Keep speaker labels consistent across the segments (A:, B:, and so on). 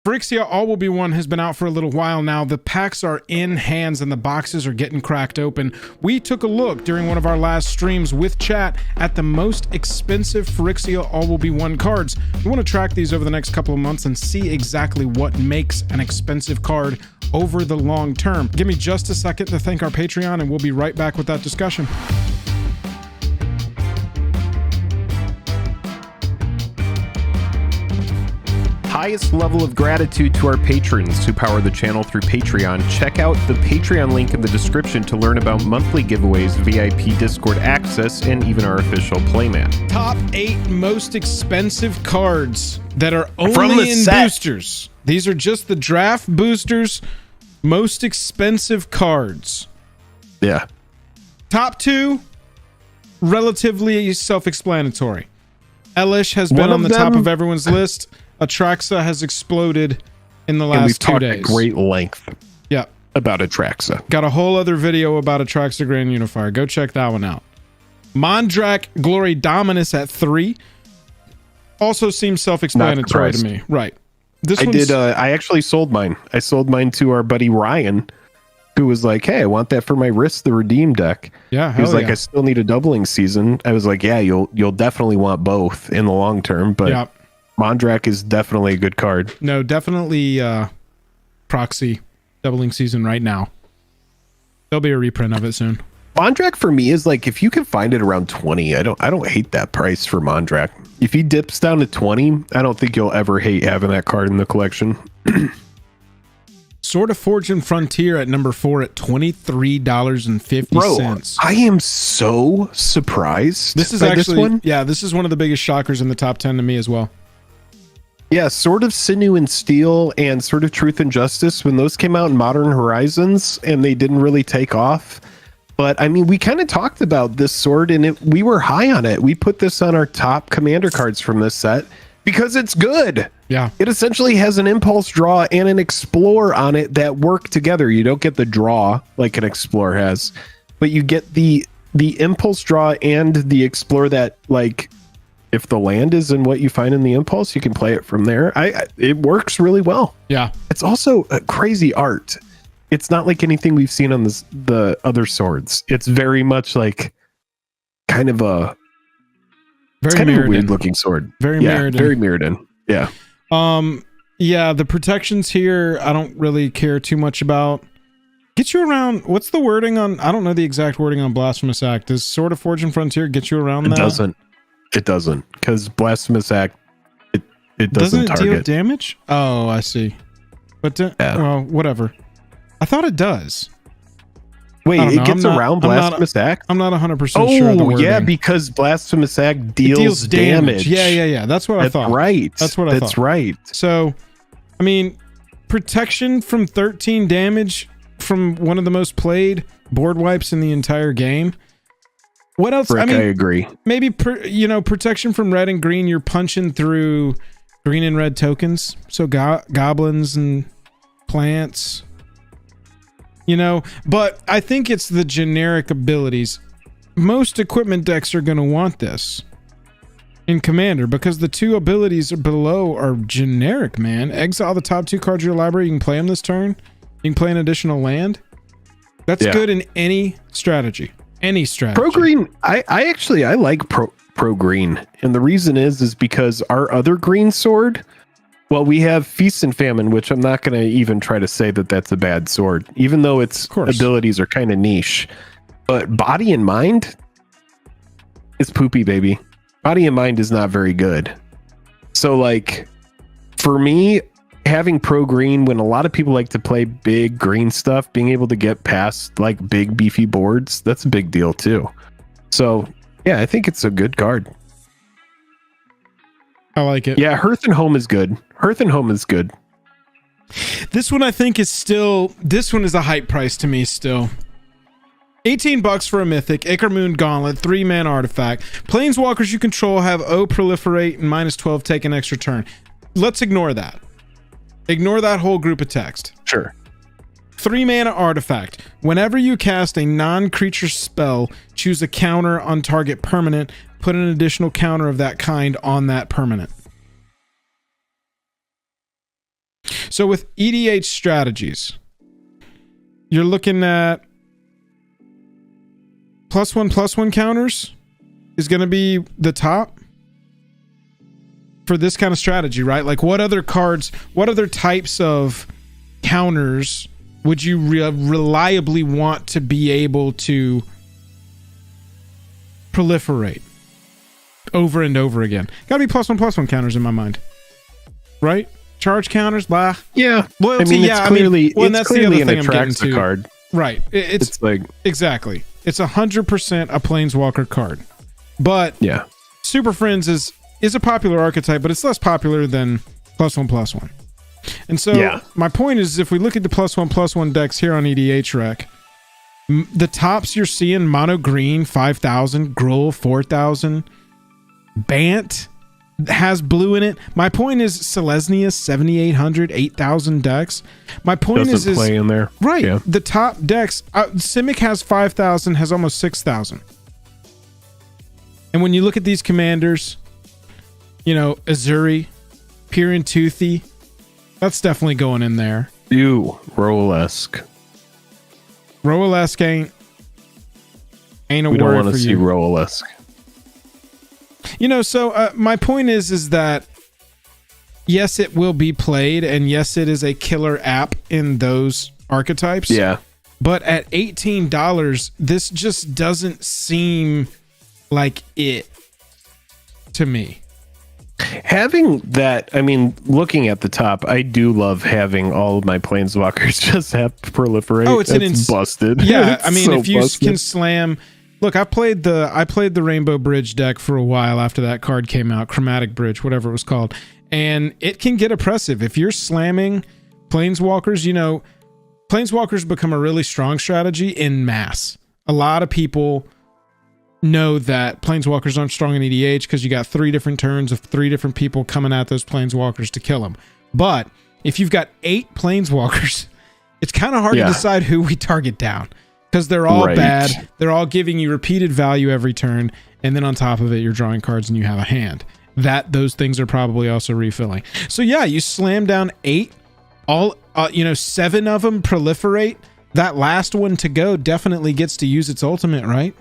A: Phyrexia All Will Be One has been out for a little while now. The packs are in hands and the boxes are getting cracked open. We took a look during one of our last streams with chat at the most expensive Phyrexia All Will Be One cards. We want to track these over the next couple of months and see exactly what makes an expensive card over the long term. Give me just a second to thank our Patreon and we'll be right back with that discussion.
B: Highest level of gratitude to our patrons who power the channel through Patreon. Check out the Patreon link in the description to learn about monthly giveaways, VIP Discord access, and even our official playmat.
A: Top 8 most expensive cards that are only in boosters. These are just the draft boosters. Most expensive cards.
B: Yeah.
A: Top 2, relatively self-explanatory. Elish has been on the top of everyone's list. Atraxa has exploded in the last 2 days.
B: At great length.
A: Yeah.
B: About Atraxa.
A: Got a whole other video about Atraxa Grand Unifier. Go check that one out. Mondrak Glory Dominus at 3. Also seems self-explanatory to me. Right.
B: I actually sold mine. I sold mine to our buddy Ryan, who was like, hey, I want that for my Risk the Redeem deck.
A: Yeah.
B: He was like, I still need a doubling season. I was like, yeah, you'll definitely want both in the long term, but yeah. Mondrak is definitely a good card.
A: No, definitely proxy doubling season right now. There'll be a reprint of it soon.
B: Mondrak for me is like, if you can find it around 20, I don't hate that price for Mondrak. If he dips down to 20, I don't think you'll ever hate having that card in the collection.
A: Sword of Fortune Frontier at number 4 at $23.50.
B: Bro, I am so surprised.
A: This is actually, this one. Yeah, this is one of the biggest shockers in the top 10 to me as well.
B: Yeah, Sword of Sinew and Steel and Sword of Truth and Justice, when those came out in Modern Horizons and they didn't really take off. But I mean, we kind of talked about this sword and we were high on it. We put this on our top commander cards from this set because it's good.
A: Yeah.
B: It essentially has an impulse draw and an explore on it that work together. You don't get the draw like an explore has, but you get the impulse draw and the explore that, like, if the land is in what you find in the impulse, you can play it from there. It works really well.
A: Yeah.
B: It's also a crazy art. It's not like anything we've seen on the other swords. It's very much like kind of a weird looking sword.
A: Very Mirrodin.
B: Very Mirrodin. Yeah.
A: Yeah, the protections here I don't really care too much about. Get you around, what's the wording on, I don't know the exact wording on Blasphemous Act. Does Sword of Fortune Frontier get you around that?
B: It doesn't, because Blasphemous Act, it doesn't target.
A: Deal damage? Oh, I see. But well, whatever. I thought it does.
B: Wait, it gets around Blasphemous Act?
A: I'm not 100% sure.
B: Oh, yeah, because Blasphemous Act deals damage.
A: Yeah. That's what I thought.
B: Right.
A: That's what I thought.
B: That's right.
A: So, I mean, protection from 13 damage from one of the most played board wipes in the entire game. What else?
B: Frick, I agree.
A: Maybe, protection from red and green, you're punching through green and red tokens. So goblins and plants, but I think it's the generic abilities. Most equipment decks are going to want this in Commander because the 2 abilities below are generic, man. Exile the top 2 cards of your library. You can play them this turn. You can play an additional land. That's good in any strategy. Any strategy.
B: Pro green, I like pro green, and the reason is because our other green sword, well, we have Feast and Famine, which I'm not going to even try to say that that's a bad sword, even though its abilities are kind of niche. But Body and Mind is poopy, baby. Body and Mind is not very good. So, like, for me, having pro green, when a lot of people like to play big green stuff, being able to get past like big beefy boards, that's a big deal too. So yeah, I think it's a good card.
A: I like it.
B: Yeah, Hearth and Home is good.
A: This one I think is still, this one is a hype price to me still. $18 for a mythic, Ichormoon Gauntlet, 3-man artifact. Planeswalkers you control have O proliferate and -12 take an extra turn. Let's ignore that. Ignore that whole group of text.
B: Sure.
A: 3-mana artifact. Whenever you cast a non-creature spell, choose a counter on target permanent. Put an additional counter of that kind on that permanent. So with EDH strategies, you're looking at +1/+1 counters is going to be the top for this kind of strategy, right? Like what other cards, what other types of counters would you reliably want to be able to proliferate over and over again? Gotta be +1/+1 counters in my mind, right? Charge counters, blah.
B: Yeah,
A: Loyalty,
B: I mean, it's clearly
A: well,
B: it's clearly an Atraxa card,
A: right? It's
B: like
A: exactly. It's 100% a Planeswalker card, but
B: yeah,
A: Super Friends is a popular archetype, but it's less popular than +1/+1. And so my point is, if we look at the +1/+1 decks here on EDH Rec, the tops you're seeing: Mono Green 5,000, Gruul 4,000, Bant has blue in it. My point is Selesnya 7,800, 8,000 decks. My point
B: doesn't play in there,
A: right?
B: Yeah.
A: The top decks, Simic has 5,000, has almost 6,000. And when you look at these commanders, you know, Azuri, Piran Toothy, that's definitely going in there.
B: Ew, Rolesk.
A: Rolesk ain't a
B: We don't
A: word
B: want
A: for
B: to see
A: you.
B: Rolesk.
A: You know, so my point is that yes, it will be played, and yes, it is a killer app in those archetypes.
B: Yeah.
A: But at $18, this just doesn't seem like it to me.
B: Having that, I mean, looking at the top, I do love having all of my planeswalkers just have to proliferate.
A: Oh, it's
B: busted.
A: Yeah,
B: It's
A: I mean,
B: so
A: if you
B: busted.
A: can slam. Look, I played the Rainbow Bridge deck for a while after that card came out, Chromatic Bridge, whatever it was called, and it can get oppressive if you're slamming planeswalkers. You know, planeswalkers become a really strong strategy in mass. A lot of people know that planeswalkers aren't strong in EDH because you got 3 different turns of 3 different people coming at those planeswalkers to kill them. But if you've got 8 planeswalkers, it's kind of hard to decide who we target down. Because they're all bad. They're all giving you repeated value every turn. And then on top of it, you're drawing cards and you have a hand. Those things are probably also refilling. So yeah, you slam down 8. 7 of them proliferate. That last one to go definitely gets to use its ultimate, right?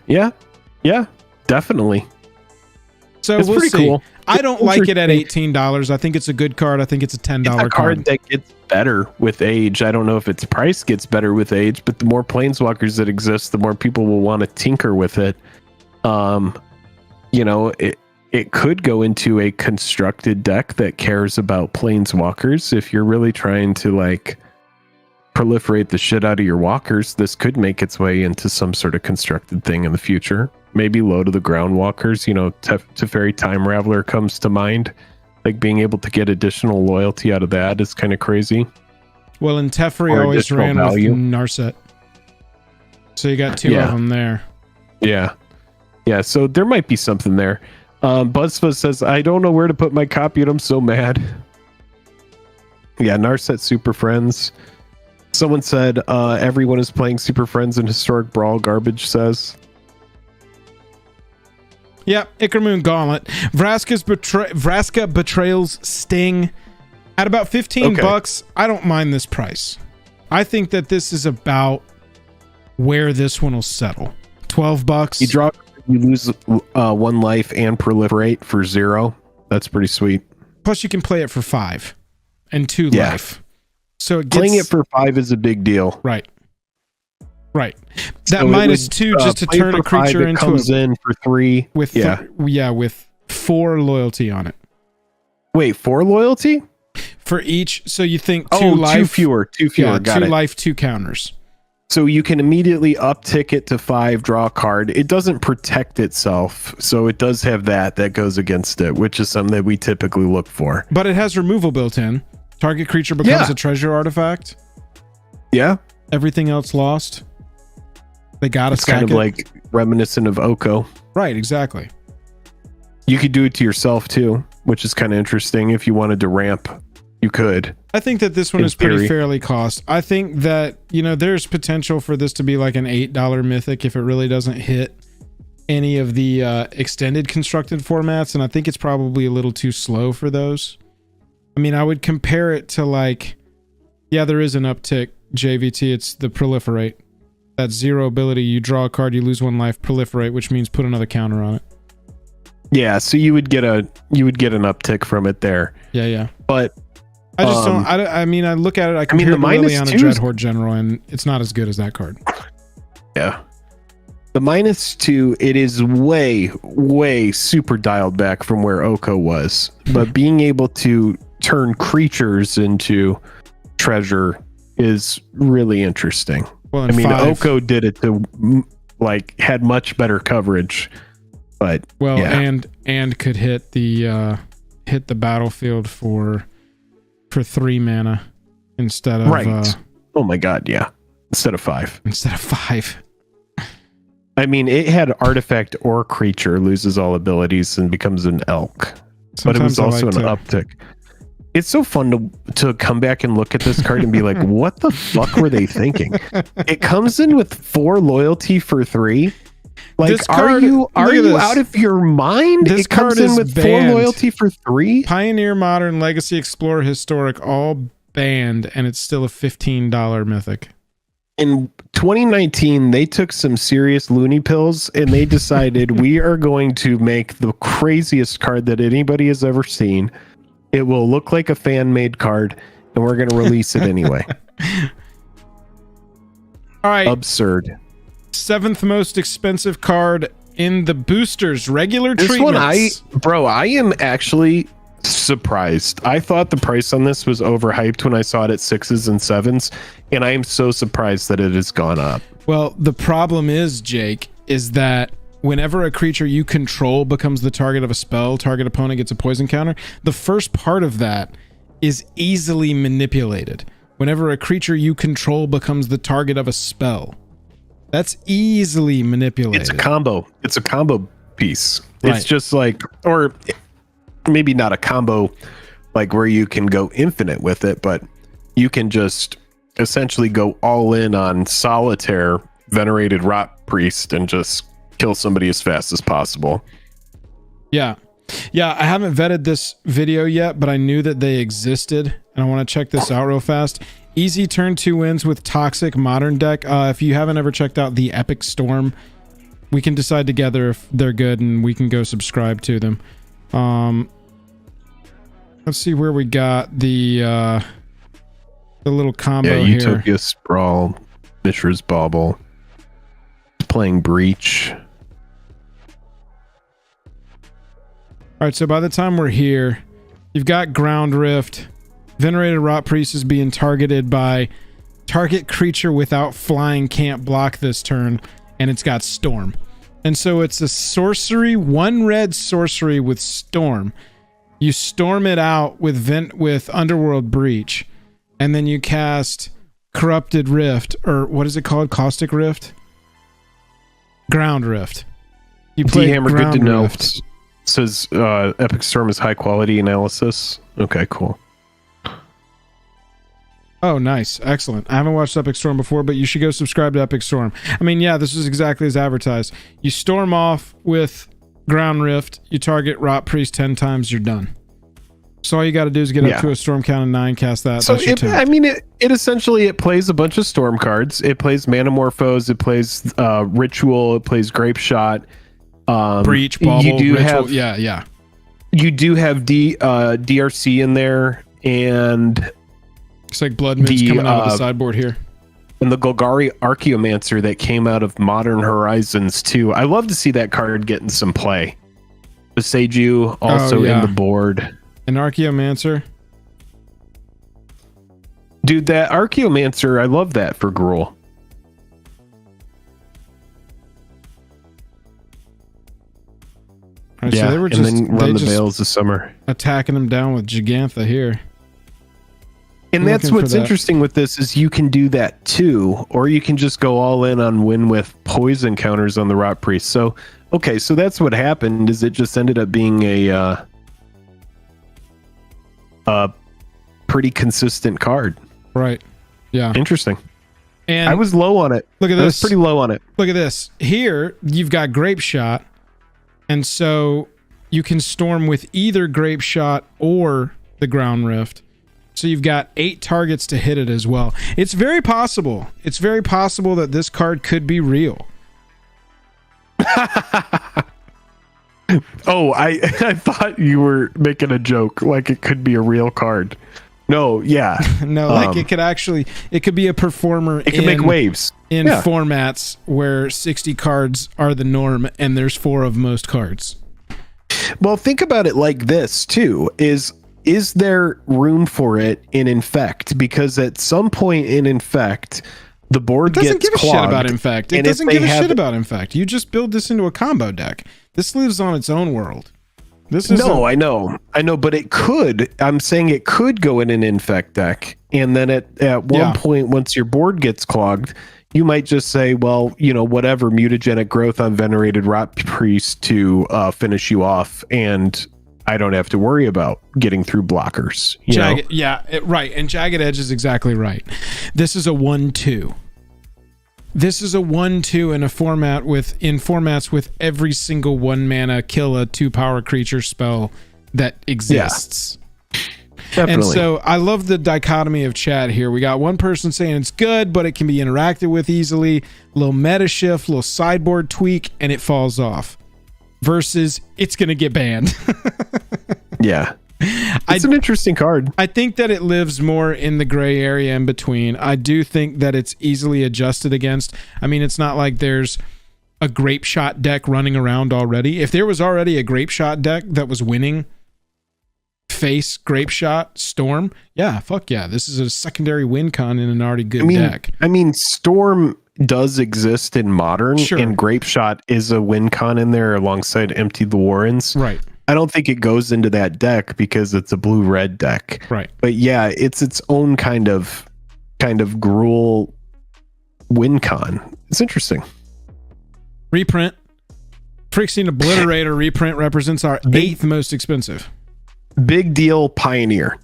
B: Yeah, definitely.
A: So
B: it's
A: we'll
B: pretty
A: see.
B: cool.
A: I don't like it at $18. I think it's a good card. I think it's a $10
B: it's a card that gets better with age. I don't know if its price gets better with age, but the more planeswalkers that exist, the more people will want to tinker with it. You know, it could go into a constructed deck that cares about planeswalkers. If you're really trying to like proliferate the shit out of your walkers, this could make its way into some sort of constructed thing in the future. Maybe low to the ground walkers, you know, Teferi Time Raveler comes to mind. Like being able to get additional loyalty out of that is kind of crazy.
A: Well, and Teferi always ran with Narset. So you got 2 of them there.
B: Yeah. Yeah, so there might be something there. Buzzfuzz says, I don't know where to put my copy and I'm so mad. Yeah, Narset Super Friends. Someone said everyone is playing Super Friends and Historic Brawl, Garbage says.
A: Yep, Ichormoon Gauntlet. Vraska Betrayal's Sting at about $15. I don't mind this price. I think that this is about where this one will settle. $12.
B: You draw, you lose 1 life and proliferate for 0. That's pretty sweet.
A: Plus, you can play it for 5 and 2 life. So it gets,
B: playing it for 5 is a big deal.
A: Right. That so -2 just to turn a creature into
B: comes in for 3
A: with with 4 loyalty on it.
B: Wait, 4 loyalty
A: for each. So you think 2 life,
B: 2 fewer.
A: Yeah,
B: got
A: 2
B: it.
A: life, 2 counters.
B: So you can immediately uptick it to 5, draw a card. It doesn't protect itself, so it does have that goes against it, which is something that we typically look for.
A: But it has removal built in. Target creature becomes a treasure artifact.
B: Yeah.
A: Everything else lost. They gotta
B: it's kind of like reminiscent of Oko.
A: Right, exactly.
B: You could do it to yourself too, which is kind of interesting. If you wanted to ramp, you could.
A: I think that this one is pretty fairly cost. I think that, you know, there's potential for this to be like an $8 mythic if it really doesn't hit any of the extended constructed formats, and I think it's probably a little too slow for those. I mean, I would compare it to like, yeah, there is an uptick, JVT. It's the proliferate. That 0 ability, you draw a card, you lose 1 life, proliferate, which means put another counter on it.
B: Yeah, so you would get an uptick from it there.
A: Yeah.
B: But
A: I just don't. I mean, I look at it. I compare the Liliana Dreadhorde General, and it's not as good as that card.
B: Yeah. The -2, it is way super dialed back from where Oko was. But being able to turn creatures into treasure is really interesting.
A: Well,
B: I mean, Oko did it to like had much better coverage, but
A: and could hit the battlefield for 3 mana instead of
B: right. Oh my god, yeah, instead of 5. I mean, it had artifact or creature loses all abilities and becomes an elk. Sometimes but it was also an uptick. It's so fun to come back and look at this card and be like, what the fuck were they thinking? It comes in with 4 loyalty for 3. Like, are you out of your mind?
A: This
B: it comes
A: card
B: in with
A: banned.
B: 4 loyalty for 3.
A: Pioneer, Modern, Legacy, Explorer, Historic, all banned, and it's still a $15 mythic.
B: In 2019, they took some serious loony pills and they decided we are going to make the craziest card that anybody has ever seen. It will look like a fan-made card, and we're going to release it anyway.
A: All right.
B: Absurd.
A: 7th most expensive card in the boosters. Regular treatments.
B: This one, I am actually surprised. I thought the price on this was overhyped when I saw it at 6s and 7s, and I am so surprised that it has gone up.
A: Well, the problem is, Jake, is that whenever a creature you control becomes the target of a spell, target opponent gets a poison counter, the first part of that is easily manipulated. Whenever a creature you control becomes the target of a spell, that's easily manipulated.
B: It's a combo. It's a combo piece.
A: Right.
B: It's just like, or maybe not a combo like where you can go infinite with it, but you can just essentially go all in on solitaire venerated rotpriest and just kill somebody as fast as possible.
A: Yeah, I haven't vetted this video yet, but I knew that they existed, and I want to check this out real fast. Easy turn 2 wins with Toxic Modern deck. If you haven't ever checked out the Epic Storm, we can decide together if they're good, and we can go subscribe to them. Let's see where we got the little combo here.
B: Utopia Sprawl, Mishra's Bauble, playing Breach.
A: All right, so by the time we're here, you've got Ground Rift. Venerated Rotpriest is being targeted by target creature without flying can't block this turn, and it's got Storm. And so it's a sorcery, 1 red sorcery with Storm. You storm it out with Underworld Breach, and then you cast Corrupted Rift, or what is it called? Caustic Rift? Ground Rift. You play
B: D-Hammer, good to know.
A: Rift.
B: Says Epic Storm is high quality analysis. Okay, cool.
A: Oh, nice. Excellent. I haven't watched Epic Storm before, but you should go subscribe to Epic Storm. I mean, yeah, this is exactly as advertised. You storm off with Ground Rift, you target Rotpriest 10 times, you're done. So all you got to do is get up to a storm count of 9, cast that.
B: So it essentially it plays a bunch of storm cards. It plays Manamorphose, it plays Ritual, it plays Grape Shot.
A: Breach, Bauble,
B: you do
A: Ritual.
B: have you do have DRC in there, and
A: it's like Blood Moon's coming out of the sideboard here.
B: And the Golgari Archaeomancer that came out of Modern Horizons too. I love to see that card getting some play. Beseiju also in the board.
A: An Archaeomancer.
B: Dude, that Archaeomancer, I love that for Gruul.
A: Right, so they were just,
B: and then run the Veils of Summer.
A: Attacking them down with Gigantha here.
B: And that's what's interesting with this is you can do that too, or you can just go all in on win with poison counters on the Rotpriest. So, okay, so that's what happened is it just ended up being a pretty consistent card.
A: Right. Yeah.
B: Interesting.
A: And
B: I was low on it.
A: Look at this.
B: I was pretty low on it.
A: Look at this. Here, you've got Grape Shot. And so you can storm with either Grape Shot or the Ground Rift. So you've got 8 targets to hit it as well. It's very possible. It's very possible that this card could be real.
B: Oh, I thought you were making a joke, like it could be a real card. No, yeah.
A: No, like it could be a performer.
B: It could make waves
A: in formats where 60 cards are the norm and there's 4 of most cards.
B: Well, think about it like this too, is there room for it in Infect? Because at some point in Infect, the board gets clogged. It doesn't give a shit about Infect.
A: It doesn't give a shit about Infect. You just build this into a combo deck. This lives on its own world.
B: I know, but it could. I'm saying it could go in an Infect deck, and then at one point, once your board gets clogged, you might just say, well, you know, whatever, mutagenic growth on Venerated rotpriest to finish you off, and I don't have to worry about getting through blockers. Right. And Jagged
A: Edge is exactly right. This is a 1/2. This is a 1/2 in a formats with every single 1 mana kill a 2 power creature spell that exists.
B: Definitely.
A: And so I love the dichotomy of chat here. We got one person saying it's good, but it can be interacted with easily. Little meta shift, little sideboard tweak, and it falls off. Versus it's going to get banned.
B: Yeah. It's an interesting card.
A: I think that it lives more in the gray area in between. I do think that it's easily adjusted against. I mean, it's not like there's a grape shot deck running around already. If there was already a grape shot deck that was winning face grape shot storm, yeah, fuck yeah. This is a secondary win con in an already good deck.
B: I mean, storm does exist in modern, and grape shot is a win con in there alongside Empty the Warrens.
A: Right.
B: I don't think it goes into that deck because it's a blue-red deck.
A: Right.
B: But yeah, it's its own kind of Gruul win con. It's interesting.
A: Reprint. Phyrexian Obliterator reprint represents our 8th most expensive.
B: Big deal Pioneer.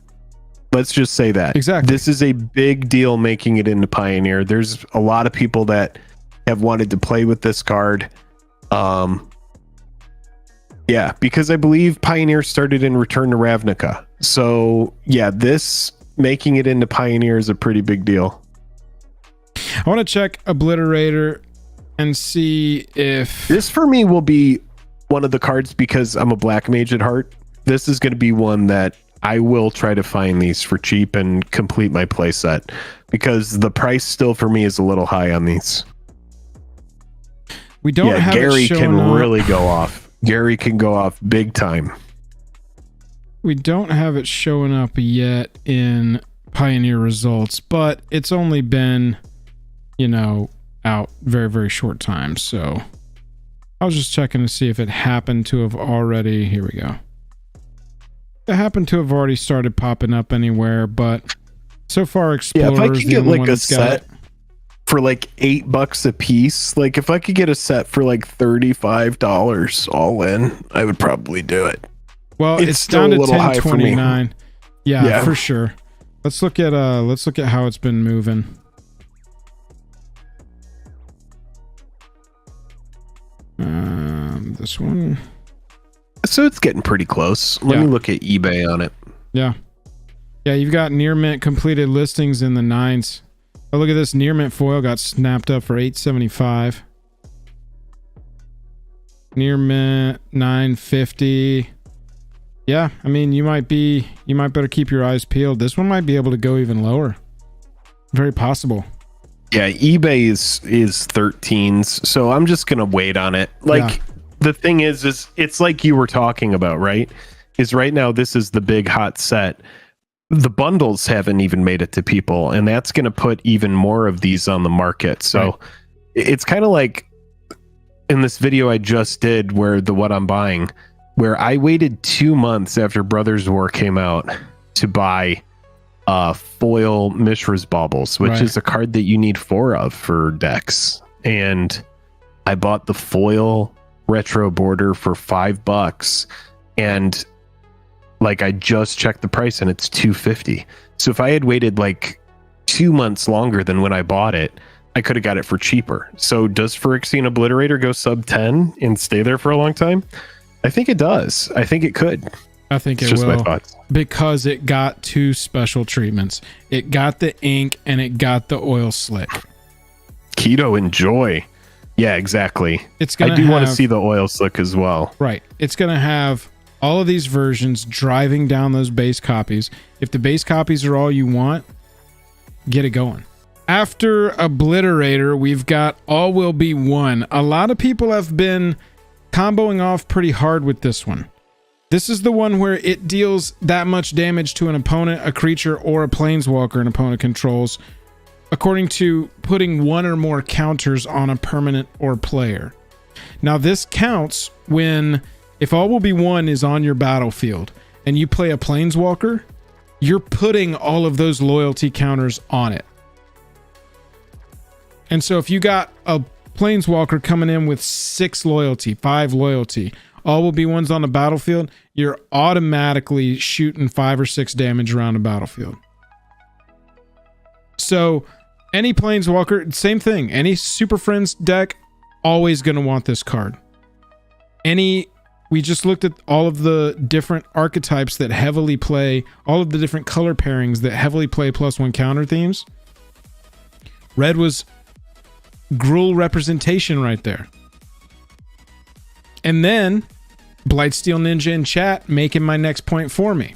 B: Let's just say that.
A: Exactly.
B: This is a big deal making it into Pioneer. There's a lot of people that have wanted to play with this card. Yeah, because I believe Pioneer started in Return to Ravnica. So, yeah, this making it into Pioneer is a pretty big deal.
A: I want to check Obliterator and see if...
B: This, for me, will be one of the cards because I'm a black mage at heart. This is going to be one that I will try to find these for cheap and complete my play set because the price still, for me, is a little high on these.
A: We don't have
B: Gary
A: it
B: can
A: up.
B: Really go off. Gary can go off big time.
A: We don't have it showing up yet in Pioneer results, but it's only been, out very, very short time. So I was just checking to see if it happened to have already. Here we go. It happened to have already started popping up anywhere, but so far Explorer
B: if I could get like a set
A: it.
B: For like $8 a piece, like if I could get a set for like $35 all in, I would probably do it.
A: Well, it's down to $10.29. Yeah, for sure. Let's look at how it's been moving. This one.
B: So it's getting pretty close. Let me look at eBay on it.
A: Yeah. Yeah, you've got near mint completed listings in the 9s. Oh, look at this. Near mint foil got snapped up for $8.75. Near mint $9.50. Yeah, I mean, you might better keep your eyes peeled. This one might be able to go even lower. Very possible.
B: Yeah, eBay is 13s, so I'm just gonna wait on it. The thing is it's like you were talking about, right? Is right now this is the big hot set. The bundles haven't even made it to people, and that's going to put even more of these on the market. So it's kind of like in this video I just did where what I'm buying, where I waited 2 months after Brothers War came out to buy foil Mishra's Baubles, which is a card that you need 4 of for decks. And I bought the foil retro border for $5, and I just checked the price and it's $250. So if I had waited 2 months longer than when I bought it, I could have got it for cheaper. So does Phyrexian Obliterator go sub 10 and stay there for a long time? I think it does. I think it could.
A: I think
B: It's
A: it
B: just
A: will.
B: my thoughts.
A: Because it got 2 special treatments. It got the ink and it got the oil slick.
B: Keto enjoy. Yeah, exactly.
A: I
B: do want to see the oil slick as well.
A: Right. It's going to have all of these versions driving down those base copies. If the base copies are all you want, get it going. After Obliterator, we've got All Will Be One. A lot of people have been comboing off pretty hard with this one. This is the one where it deals that much damage to an opponent, a creature, or a planeswalker an opponent controls, according to putting 1 or more counters on a permanent or player. Now, this counts when, if All Will Be One is on your battlefield and you play a planeswalker, you're putting all of those loyalty counters on it. And so if you got a planeswalker coming in with 6 loyalty, 5 loyalty, All Will Be Ones on the battlefield, you're automatically shooting 5 or 6 damage around the battlefield. So any planeswalker, same thing. Any Super Friends deck, always going to want this card. We just looked at all of the different archetypes that heavily play, all of the different color pairings that heavily play +1 counter themes. Red was Gruul representation right there. And then Blightsteel Ninja in chat making my next point for me.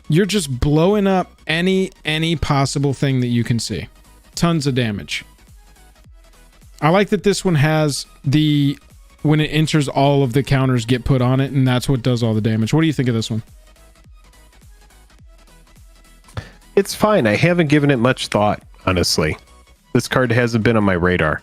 A: You're just blowing up any possible thing that you can see. Tons of damage. I like that this one has when it enters, all of the counters get put on it, and that's what does all the damage. What do you think of this one?
B: It's fine. I haven't given it much thought, honestly. This card hasn't been on my radar.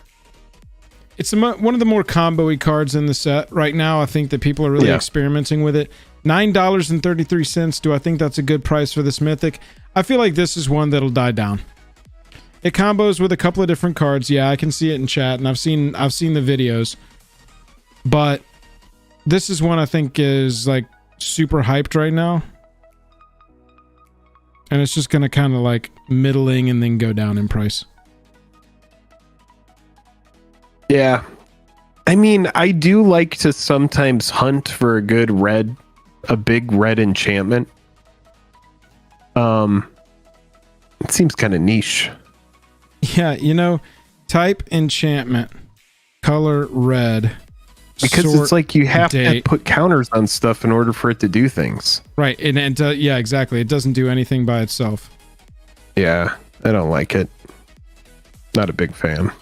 A: It's one of the more combo-y cards in the set. Right now, I think that people are really experimenting with it. $9.33. Do I think that's a good price for this Mythic? I feel like this is one that'll die down. It combos with a couple of different cards. Yeah, I can see it in chat, and I've seen the videos. But this is one I think is like super hyped right now. And it's just going to kind of like middling and then go down in price.
B: Yeah. I mean, I do like to sometimes hunt for a big red enchantment. It seems kind of niche.
A: Yeah, type enchantment, color red.
B: Because it's like you have to put counters on stuff in order for it to do things.
A: Right, and yeah, exactly. It doesn't do anything by itself.
B: Yeah, I don't like it. Not a big fan.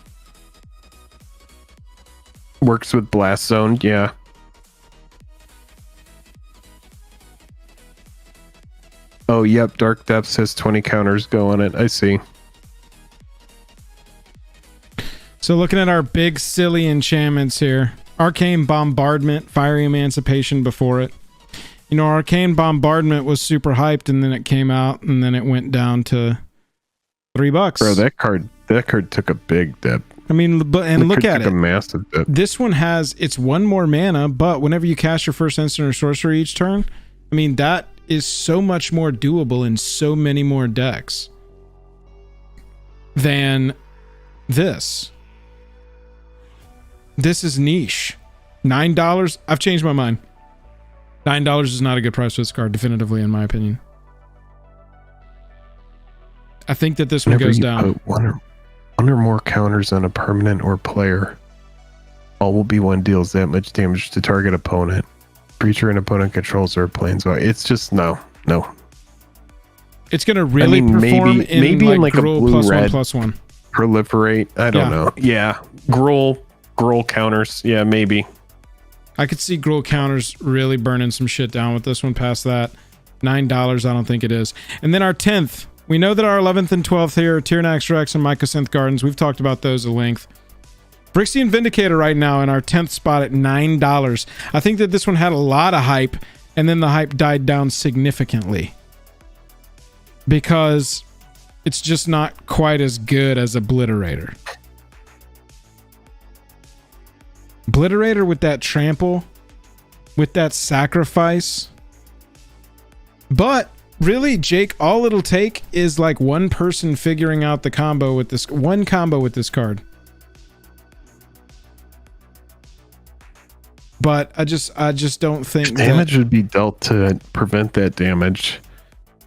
B: Works with Blast Zone, yeah. Oh, yep, Dark Depths has 20 counters go on it. I see.
A: So looking at our big silly enchantments here. Arcane Bombardment, Fiery Emancipation before it. Arcane Bombardment was super hyped, and then it came out, and then it went down to $3.
B: Bro, that card took a big dip.
A: I mean, look at it.
B: A massive dip.
A: This one it's 1 more mana, but whenever you cast your first instant or sorcery each turn, I mean, that is so much more doable in so many more decks than this. This is niche. $9. I've changed my mind. $9 is not a good price for this card, definitively, in my opinion. I think that this one goes down.
B: Put one or more counters on a permanent or player. All Will Be One deals that much damage to target opponent. Creature an opponent controls or planeswalker. It's just no.
A: It's gonna really perform
B: maybe in like a blue-red
A: +1/+1.
B: Proliferate. I don't know. Yeah, Gruul counters. Yeah, maybe.
A: I could see Gruul counters really burning some shit down with this one. Past that, $9. I don't think it is. And then our 10th. We know that our 11th and 12th here are Tyranax Rex and Mycosynth Gardens. We've talked about those at length. Phyrexian Vindicator right now in our 10th spot at $9. I think that this one had a lot of hype, and then the hype died down significantly. Because it's just not quite as good as Obliterator. Obliterator with that trample, with that sacrifice. But really, Jake, all it'll take is like one person figuring out the combo with this card. but I just don't think
B: damage would be dealt to prevent that damage.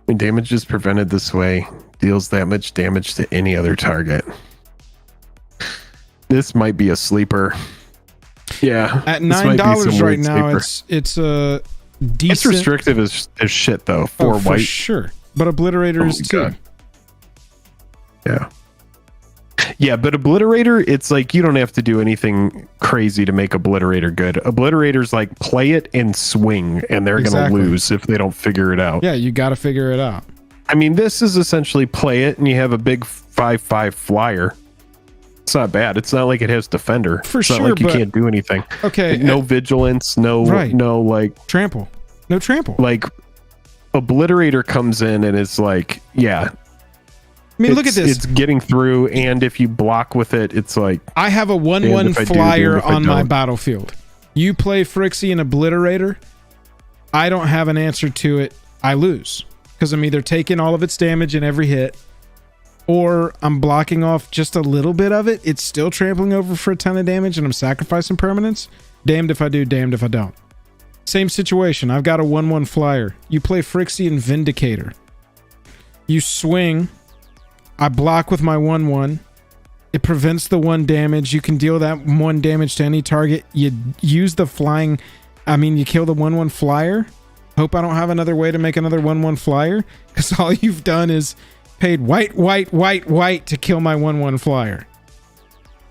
B: When damage is prevented this way, deals that much damage to any other target. This might be a sleeper. Yeah,
A: at $9 right now, it's a decent.
B: It's restrictive as shit though. For white,
A: for sure. But obliterator is too.
B: God. Yeah, but obliterator, it's like you don't have to do anything crazy to make obliterator good. Obliterator's like play it and swing, and they're gonna lose if they don't figure it out.
A: Yeah, you got to figure it out.
B: I mean, this is essentially play it, and you have a big 5/5 flyer. It's not bad. It's not like it has defender.
A: For
B: it's
A: sure,
B: not like you can't do anything.
A: Okay,
B: no vigilance, no like
A: trample, no trample.
B: Like obliterator comes in and it's like, yeah.
A: I mean, look at this.
B: It's getting through, and if you block with it, it's like
A: I have a 1/1 flyer on my battlefield. You play Phyrexian obliterator. I don't have an answer to it. I lose because I'm either taking all of its damage in every hit, or I'm blocking off just a little bit of it. It's still trampling over for a ton of damage, and I'm sacrificing permanents. Damned if I do, damned if I don't. Same situation. I've got a 1/1 flyer. You play Phyrexian Vindicator. You swing. I block with my 1/1. It prevents the 1 damage. You can deal that 1 damage to any target. You use the flying. I mean, you kill the 1/1 flyer. Hope I don't have another way to make another 1/1 flyer, because all you've done is paid white to kill my 1/1 flyer.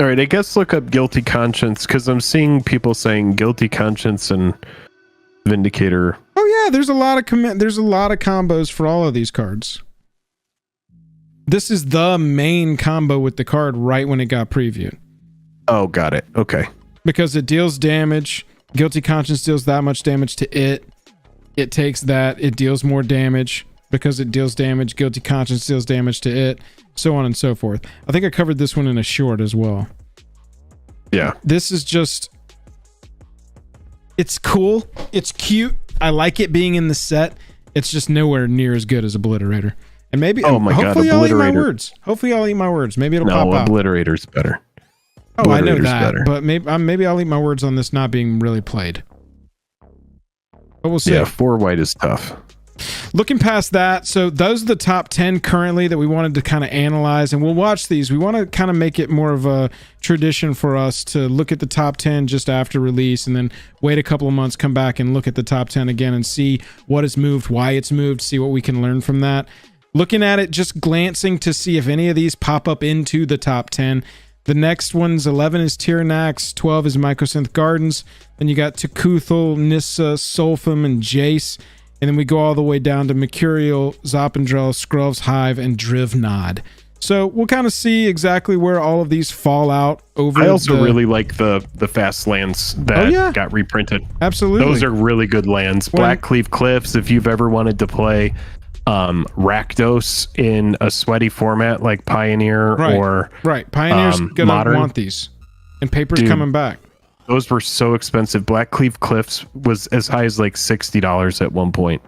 B: All right, I guess look up Guilty Conscience, because I'm seeing people saying Guilty Conscience and Vindicator.
A: Oh yeah, there's a lot of combos for all of these cards. This is the main combo with the card right when it got previewed.
B: Oh, got it. Okay.
A: Because it deals damage. Guilty Conscience deals that much damage to it. It takes that. It deals more damage. Because it deals damage, Guilty Conscience deals damage to it. So on and so forth. I think I covered this one in a short as well.
B: Yeah.
A: This is just... It's cool. It's cute. I like it being in the set. It's just nowhere near as good as Obliterator. And maybe, hopefully I'll eat my words. Hopefully I'll eat my words. Maybe it'll pop out.
B: Obliterator's better.
A: Oh, I know that. Better. But maybe I'll eat my words on this not being really played. But we'll see.
B: Yeah, 4 white is tough.
A: Looking past that, so those are the top 10 currently that we wanted to kind of analyze, and we'll watch these. We want to kind of make it more of a tradition for us to look at the top 10 just after release, and then wait a couple of months, come back and look at the top 10 again and see what has moved, why it's moved, see what we can learn from that. Looking at it, just glancing to see if any of these pop up into the top 10. The next one's 11 is Tyranax, 12 is Mycosynth Gardens, then you got Tekuthel, Nissa, Solphim, and Jace. And then we go all the way down to Mercurial, Zoppendrel, Skrulv's Hive, and Drivnod. So we'll kind of see exactly where all of these fall out over.
B: I also really like the fast lands that got reprinted.
A: Absolutely.
B: Those are really good lands. Blackcleave Cliffs, if you've ever wanted to play Rakdos in a sweaty format like Pioneer or
A: Pioneer's gonna want these. And Paper's coming back.
B: Those were so expensive. Blackcleave Cliffs was as high as like $60 at one point.